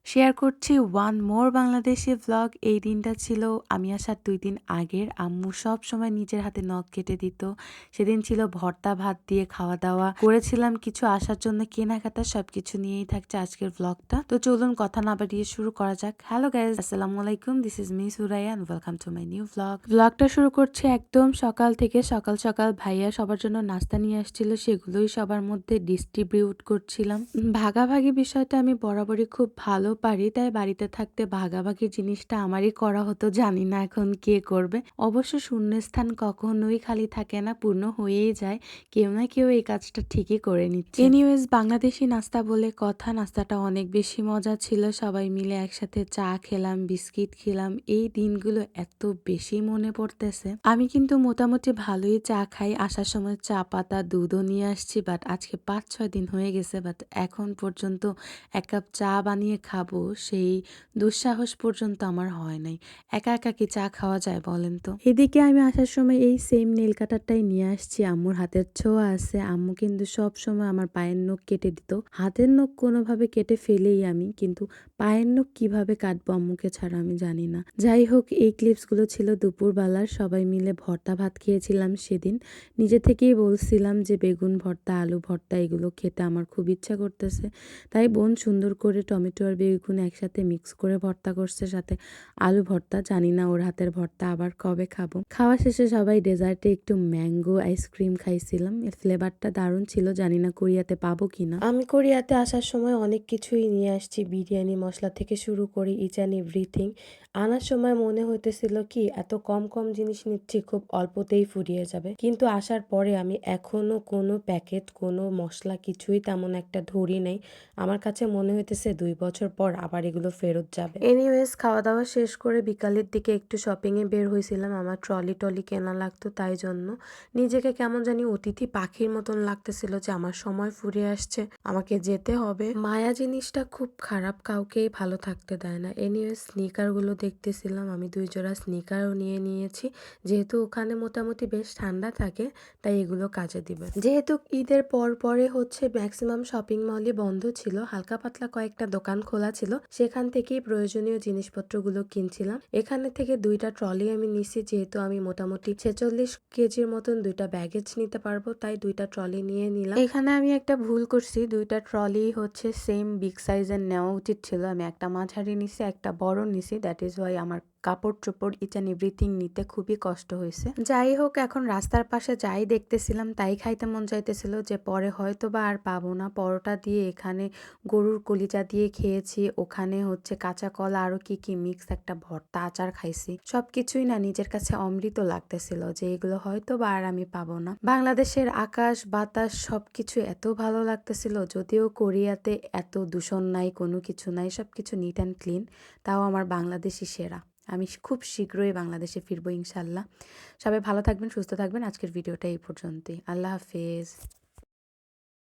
Share করছি one more Bangladeshi vlog. এই দিনটা ছিল আমি আসার ২ দিন আগের। আম্মু সবসময় নিজের হাতে নখ কেটে দিত। সেদিন ছিল ভর্তা ভাত দিয়ে খাওয়া-দাওয়া। করেছিলাম কিছু আসার জন্য কেনাকাটা, সবকিছু নিয়েই থাকছে আজকের ভ্লগটা। তো চলুন কথা না বাড়িয়ে শুরু করা যাক। হ্যালো গাইস, আসসালামু আলাইকুম। This is me Suraiya and welcome to my new vlog. ভ্লগটা শুরু করছি একদম সকাল থেকে। সকাল সকাল ভাইয়া সবার জন্য নাস্তা নিয়ে আসছিল, সেগুলোই সবার মধ্যে ডিস্ট্রিবিউট করছিলাম। ভাগাভাগি বিষয়টা আমি বরাবরই খুব ভালো পারি, তাই বাড়িতে থাকতে ভাগাভাগি জিনিসটা আমারই করা হতো। জানি না এখন কে করবে। অবশ্য শূন্যস্থান কখনোই খালি থাকে না, পূর্ণ হয়েই যায়। কেউ না কেউ এই কাজটা ঠিকই করে নিচ্ছে। এনিওয়েজ, বাংলাদেশি নাস্তা বলে কথা, নাস্তাটা অনেক বেশি মজা ছিল। সবাই মিলে একসাথে চা খেলাম, বিস্কিট খেলাম। এই দিনগুলো এত বেশি মনে পড়তেছে। আমি কিন্তু মোটামুটি ভালোই চা খাই। আসার সময় চা পাতা দুধও নিয়ে আসছি, বাট আজকে ৫-৬ দিন হয়ে গেছে, বাট এখন পর্যন্ত এক কাপ চা বানিয়ে খাবো সেই দুঃসাহস পর্যন্ত আমার হয় নাই। একা একা কি চা খাওয়া যায় বলেন তো? এদিকে আমি আসার সময় এই সেম নেল কাটারটাই নিয়ে আসছি। আম্মুর হাতের ছোঁয়া আছে। আম্মু কিন্তু সব সময় আমার পায়ের নখ কেটে দিত। হাতের নখ কোনোভাবে কেটে ফেলেই আমি, কিন্তু পায়ের নখ কিভাবে কাটবো আম্মুকে ছাড়া আমি জানি না। যাই হোক, এই ক্লিপসগুলো ছিল দুপুরবেলার। সবাই মিলে ভর্তা ভাত খেয়েছিলাম সেদিন। নিজে থেকেই বলছিলাম যে বেগুন ভর্তা, আলু ভর্তা এগুলো খেতে আমার খুব ইচ্ছা করতেছে। তাই বোন সুন্দর করে টমেটো আর বেগুন একসাথে মিক্স করে ভর্তা করছে, সাথে আলু ভর্তা। জানি না ওর হাতের ভর্তা আবার কবে খাবো। খাওয়া শেষে সবাই ডেজার্টে একটু ম্যাঙ্গো আইসক্রিম খাইছিলাম। এর ফ্লেভারটা দারুণ ছিল, জানি না কোরিয়াতে পাবো কিনা। আমি কোরিয়াতে আসার সময় অনেক কিছুই নিয়ে আসছি, বিরিয়ানি মশলা থেকে শুরু করে ইচ অ্যান্ড এভরিথিং। আনার সময় মনে হইতেছিল কি এত কম কম জিনিস নিচ্ছি, খুব অল্পতেই ফুরিয়ে যাবে, কিন্তু আসার পরে আমি এখনো কোনো প্যাকেট, কোনো মশলা কিছুই তেমন একটা ধরি নাই। আমার কাছে মনে হইতেছে ২ বছর পর আবার এগুলো ফেরত যাবে। এনিওয়েজ, খাওয়া দাওয়া শেষ করে বিকালের দিকে একটু শপিং এ বের হয়েছিলাম। আমার ট্রলি টলি কেনা লাগতো, তাই জন্য নিজেকে কেমন জানি অতিথি পাখির মতন লাগতেছিল যে আমার সময় ফুরিয়ে আসছে, আমাকে যেতে হবে। মায়া জিনিসটা খুব খারাপ, কাউকেই ভালো থাকতে দেয় না। এনিওয়েজ, স্নিকার গুলো দেখতেছিলাম। আমি ২ জোড়া স্নিকারও নিয়ে নিয়েছি, যেহেতু ওখানে মোটামুটি বেশ ঠান্ডা থাকে, তাই এগুলো কাজে দিবে। যেহেতু ঈদের পরে হচ্ছে ম্যাক্সিমাম শপিং মলই বন্ধ ছিল, হালকা পাতলা কয়েকটা দোকান খোলা ছিল, সেখান থেকেই প্রয়োজনীয় জিনিসপত্রগুলো কিনছিলাম। এখানে থেকে ২টা ট্রলি আমি নিছি, যেহেতু আমি মোটামুটি ৪৬ কেজির মতন ২টা ব্যাগেজ নিতে পারবো, তাই ২টা ট্রলি নিয়ে নিলাম। এখানে আমি একটা ভুল করছি, ২টা ট্রলি হচ্ছে সেম বিগ সাইজের নেওয়া উচিত ছিল। আমি একটা মাঝারি নিছি, একটা বড় নিছি। দ্যাট ইজ ওয়াই আমার কাপড় চোপড় ইচ অ্যান্ড এভরিথিং নিতে খুবই কষ্ট হয়েছে। যাই হোক, এখন রাস্তার পাশে যাই দেখতেছিলাম তাই খাইতে মন চাইতেছিল, যে পরে হয়তো বা আর পাবো না। পরোটা দিয়ে, এখানে গরুর কলিজা দিয়ে খেয়েছি, ওখানে হচ্ছে কাঁচা কলা, আরো কি কি মিক্স একটা ভর্তা, আচার খাইছি। সবকিছুই না নিজের কাছে অমৃত লাগতেছিল, যে এগুলো হয়তো বা আর আমি পাবো না। বাংলাদেশের আকাশ বাতাস সবকিছু এত ভালো লাগতেছিল, যদিও কোরিয়াতে এত দূষণ নাই, কোনো কিছু নাই, সবকিছু নিট অ্যান্ড ক্লিন। তাও আমার বাংলাদেশই সেরা। আমি খুব শীঘ্রই বাংলাদেশে ফিরবো ইনশাল্লাহ। সবাই ভালো থাকবেন, সুস্থ থাকবেন। আজকের ভিডিওটা এই পর্যন্তই। আল্লাহ হাফেজ।